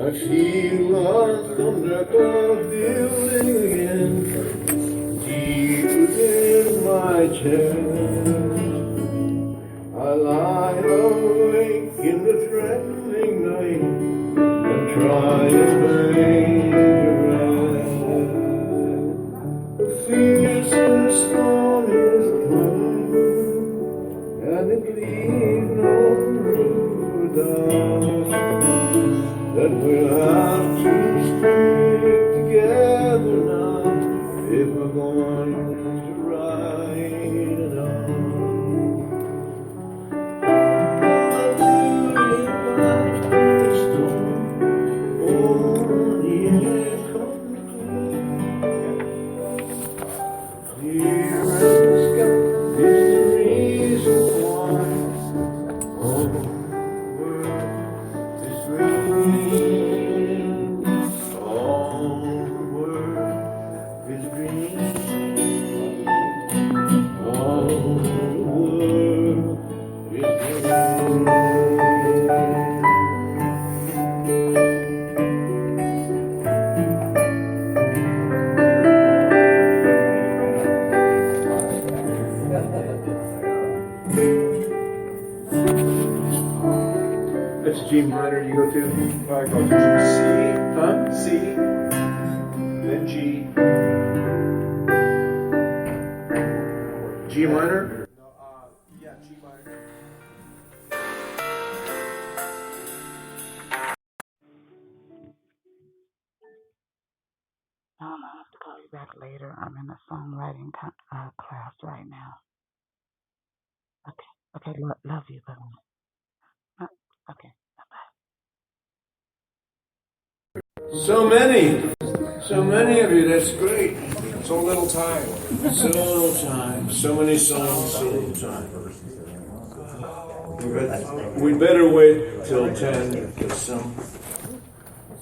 I feel my thundercloud building again, deep within my chest. I lie awake in the trembling night and try in vain to rest. The fearsome storm is coming, and it leaves no room for doubt that we'll have to stick together now if we're going to ride it out. That's G minor you go to? I go to C, C, then G. G minor? No, yeah, G minor. I'll have to call you back later. I'm in a songwriting class right now. Okay, love you, bye. Okay, bye-bye. So many of you, that's great. So little time. So little time, so many songs, so little time. We better wait till 10 because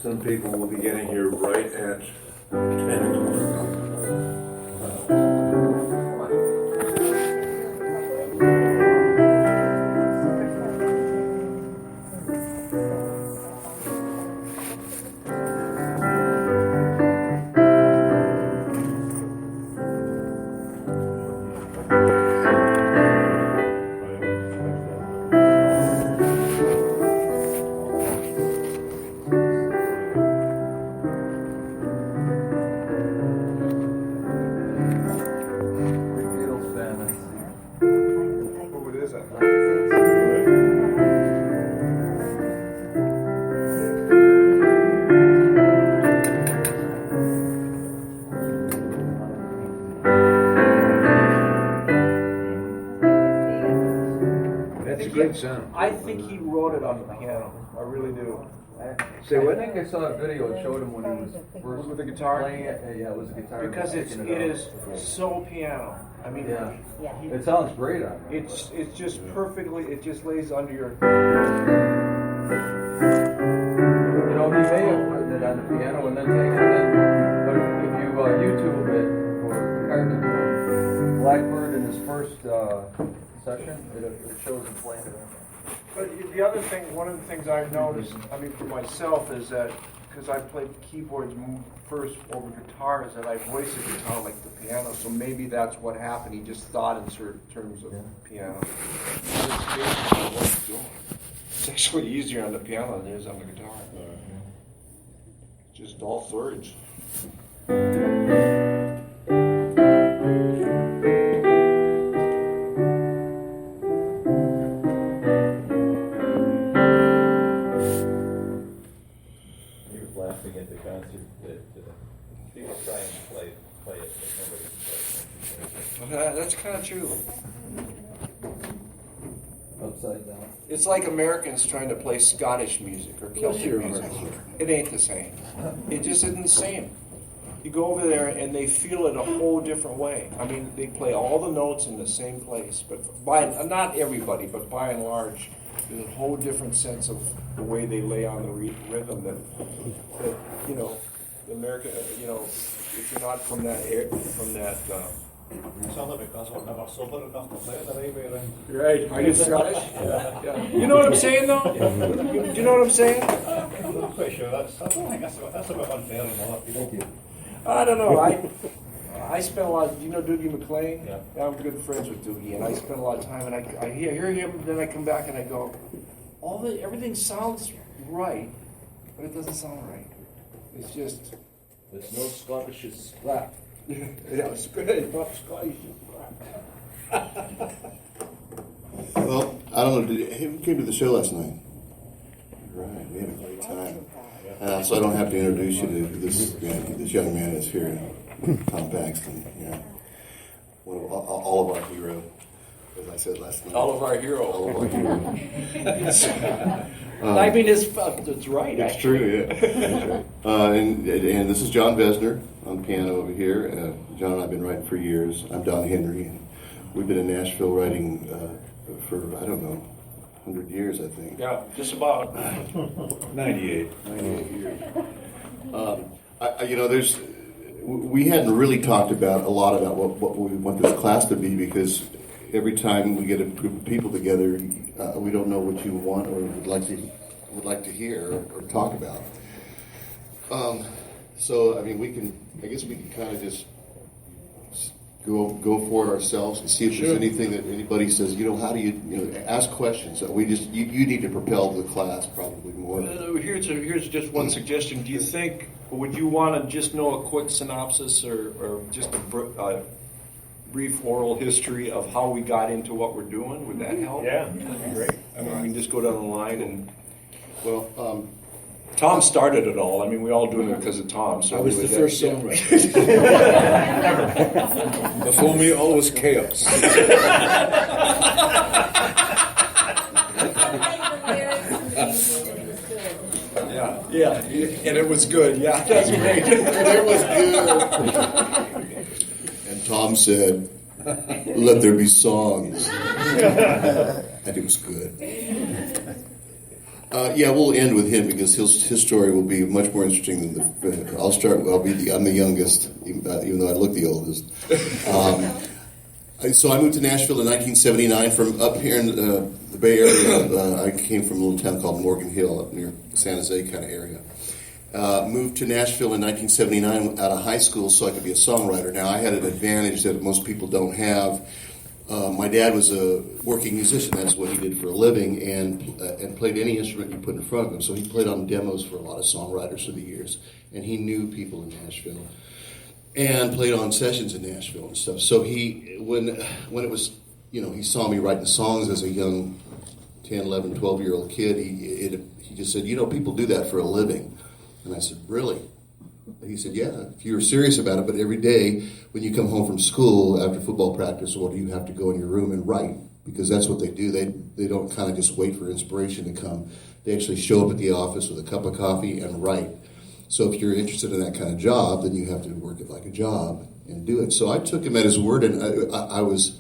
some people will be getting here right at 10 o'clock. That's a great sound. I think he wrote it on the piano. I really do. Say what? I think I saw a video that showed him when he was first With the guitar? playing it. Yeah, it was a guitar. Because it is so piano. I mean, Yeah. It sounds great on it. it's just perfectly. It just lays under your. You know, he may have put it on the piano and then taken it in. But if you YouTube it for McCartney doing Blackbird in his first session, it shows him playing it. But the other thing, one of the things I've noticed, I mean, for myself, is that because I played keyboards first over guitar, is that I voice the guitar like the piano. So maybe that's what happened. He just thought in certain terms of piano. It's actually easier on the piano than it is on the guitar. Just all thirds. Laughing at the concert that people try and play it, but nobody can play it. That's kind of true. Upside down. It's like Americans trying to play Scottish music or Celtic music. It ain't the same. It just isn't the same. You go over there and they feel it a whole different way. I mean, they play all the notes in the same place, but not everybody, but by and large, there's a whole different sense of the way they lay on the rhythm that the American, if you're not from that Solely because we're never sober enough to play at the Ivy around. Right. Are you Scottish? Yeah. You know what I'm saying, though? Do you know what I'm saying? I'm not quite sure. I don't think that's a bit unfair on other people. I don't know. I spent a lot. You know Doogie McClain? Yeah. I'm good friends with Doogie, and I spent a lot of time. And I hear him, then I come back and I go, everything sounds right, but it doesn't sound right. It's just. There's no Scottish scrap. Yeah, it's good. Not Scottish. Well, I don't know. Who came to the show last night? Right, we had a great time. So I don't have to introduce you to this young man that's here, Tom Paxton. Yeah, one of all of our heroes, as I said last night. All of our heroes. All of our heroes. I mean, it's right. It's true, yeah. That's right. And this is John Vesner on piano over here. John and I have been writing for years. I'm Don Henry, and we've been in Nashville writing for, I don't know, 100 years, I think. Yeah, just about. 98. 98 years. We hadn't really talked about a lot about what we want this class to be, because every time we get a group of people together, we don't know what you want or would like to hear or talk about. So I mean, I guess we can kind of just go for it ourselves and see if there's anything that anybody says. How do you ask questions? You need to propel the class probably more. Here's just one suggestion. Do you think, would you want to just know a quick synopsis or just a brief oral history of how we got into what we're doing? Would that help? Yeah, that'd be great. I mean, we can just go down the line and. Well, Tom started it all. I mean, we all doing it because of Tom. So I was the first songwriter. Before me, all was chaos. Yeah, and it was good. Yeah, that's great. it was good. And Tom said, "Let there be songs," and it was good. We'll end with him because his story will be much more interesting than I'm the youngest, even though I look the oldest. So I moved to Nashville in 1979 from up here in the Bay Area. I came from a little town called Morgan Hill up near San Jose kind of area. Moved to Nashville in 1979 out of high school so I could be a songwriter. Now I had an advantage that most people don't have. My dad was a working musician. That's what he did for a living, and played any instrument you put in front of him. So he played on demos for a lot of songwriters through the years, and he knew people in Nashville, and played on sessions in Nashville and stuff. So when it was, he saw me writing songs as a young 10, 11, 12-year-old kid, he just said, people do that for a living. And I said, really? He said, yeah, if you're serious about it, but every day when you come home from school after football practice, or you have to go in your room and write, because that's what they do. They don't kind of just wait for inspiration to come. They actually show up at the office with a cup of coffee and write. So if you're interested in that kind of job, then you have to work it like a job and do it. So I took him at his word, and I was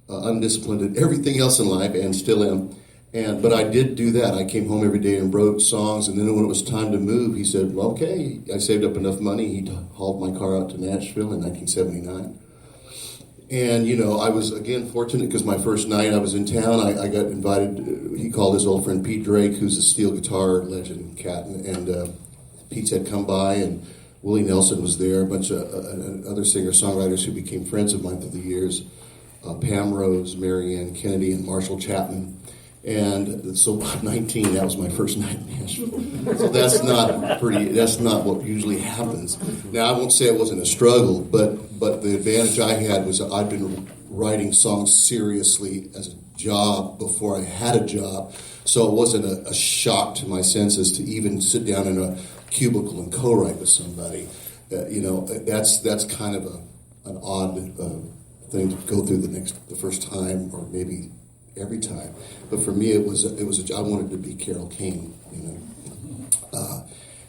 undisciplined in everything else in life, and still am. But I did do that. I came home every day and wrote songs, and then when it was time to move, he said, well, okay. I saved up enough money. He hauled my car out to Nashville in 1979. And, I was, again, fortunate because my first night I was in town, I got invited. He called his old friend Pete Drake, who's a steel guitar legend cat, and Pete said, come by, and Willie Nelson was there, a bunch of other singer-songwriters who became friends of mine through the years, Pam Rose, Marianne Kennedy, and Marshall Chapman. And so by 19, that was my first night in Nashville. So that's not what usually happens. Now, I won't say it wasn't a struggle, but the advantage I had was that I'd been writing songs seriously as a job before I had a job. So it wasn't a shock to my senses to even sit down in a cubicle and co-write with somebody. That's kind of an odd thing to go through the first time, or maybe every time. But for me, it was I wanted to be Carole King, and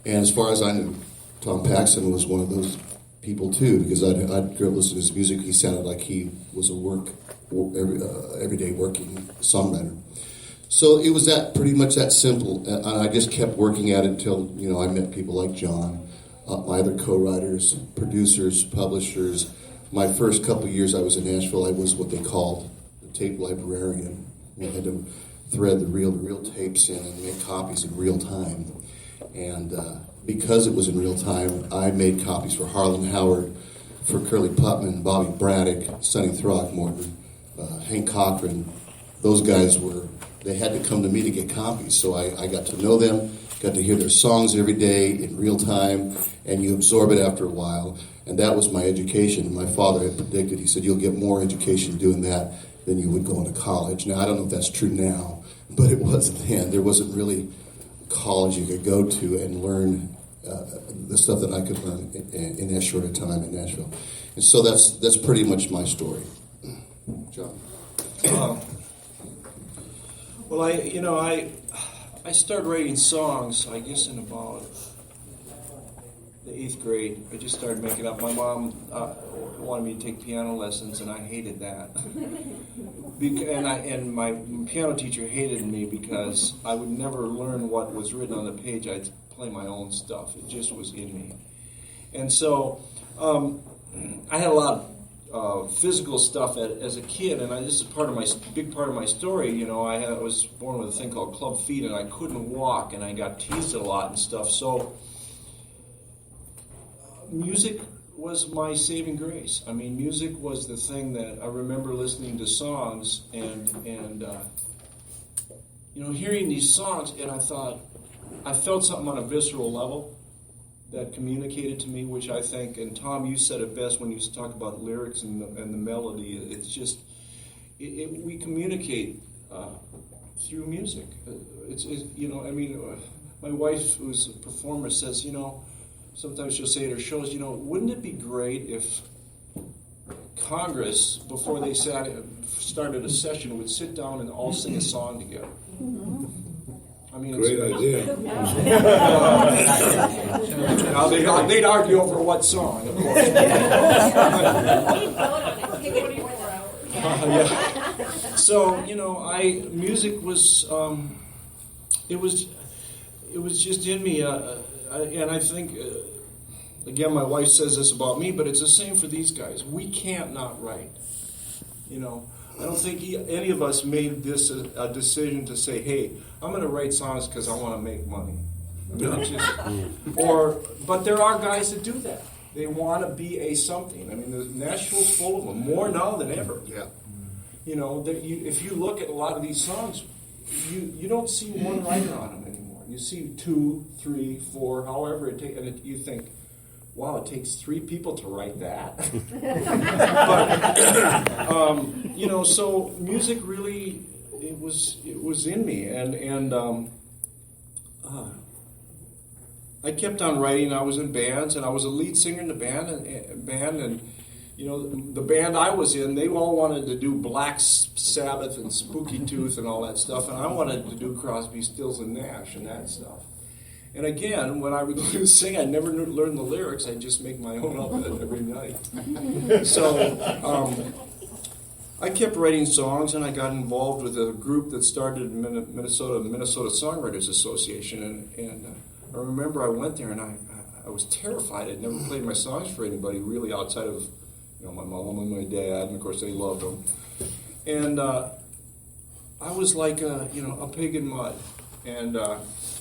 as far as I knew, Tom Paxton was one of those people too, because I'd grew up listening to his music. He sounded like he was a everyday working songwriter. So it was pretty much that simple, and I just kept working at it until I met people like John, my other co-writers, producers, publishers, my first couple years I was in Nashville, I was what they called the tape librarian. We had to thread the reel-to-reel tapes in and make copies in real time. And because it was in real time, I made copies for Harlan Howard, for Curly Putman, Bobby Braddock, Sonny Throckmorton, Hank Cochran. Those guys they had to come to me to get copies. So I got to know them, got to hear their songs every day in real time, and you absorb it after a while. And that was my education. My father had predicted, he said, you'll get more education doing that than you would going to college. Now, I don't know if that's true now, but it wasn't then. There wasn't really college you could go to and learn the stuff that I could learn in that short a time in Nashville. And so that's pretty much my story. John? Well, I started writing songs, I guess, in about the 8th grade. I just started making up. My mom wanted me to take piano lessons, and I hated that. And my piano teacher hated me because I would never learn what was written on the page. I'd play my own stuff. It just was in me. And so I had a lot of physical stuff as a kid, and this is big part of my story. You know, I was born with a thing called club feet, and I couldn't walk, and I got teased a lot and stuff. So music was my saving grace. I mean, music was the thing that I remember listening to songs and hearing these songs, and I felt something on a visceral level that communicated to me, which I think, and Tom, you said it best when you talk about lyrics and the melody. It's just, we communicate through music. My wife, who's a performer, says, sometimes she'll say at her shows, wouldn't it be great if Congress, before they started a session, would sit down and all sing a song together? I mean, great idea. Now they'd argue over what song, of course. So music was it was just in me, and I think again, my wife says this about me, but it's the same for these guys. We can't not write. I don't think any of us made this a decision to say, hey, I'm going to write songs because I want to make money. But there are guys that do that. They want to be a something. I mean, Nashville's full of them, more now than ever. Yeah. If you look at a lot of these songs, you don't see one writer on them anymore. You see 2, 3, 4, however it takes, and you think, wow, it takes 3 people to write that. But, so music really, it was in me, and I kept on writing. I was in bands, and I was a lead singer in the band, and the band I was in, they all wanted to do Black Sabbath and Spooky Tooth and all that stuff, and I wanted to do Crosby, Stills, and Nash and that stuff. And again, when I would go to sing, I never learned the lyrics. I'd just make my own up every night. So I kept writing songs, and I got involved with a group that started in Minnesota, the Minnesota Songwriters Association. And I remember I went there, and I was terrified. I'd never played my songs for anybody really outside of my mom and my dad, and of course they loved them. And I was like a pig in mud. And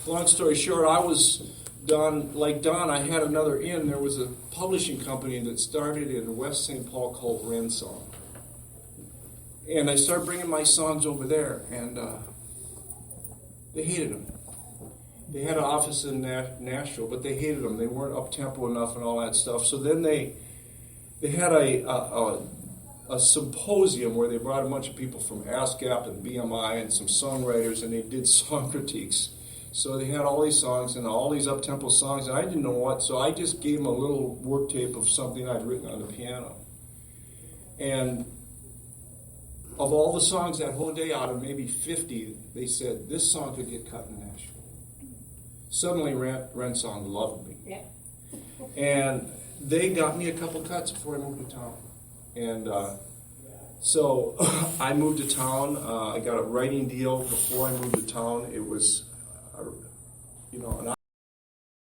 long story short, I was done. Like Don, I had another in. There was a publishing company that started in West St. Paul called Ren Song. And I started bringing my songs over there, and they hated them. They had an office in Nashville, but they hated them. They weren't up-tempo enough and all that stuff. So then they had a symposium where they brought a bunch of people from ASCAP and BMI and some songwriters, and they did song critiques. So they had all these songs and all these up-tempo songs, and I didn't know what, so I just gave them a little work tape of something I'd written on the piano. And of all the songs that whole day, out of maybe 50, they said, this song could get cut in Nashville. Suddenly, Ren Song loved me. Yeah. And they got me a couple cuts before I moved to town. And so I moved to town. I got a writing deal before I moved to town. It was, an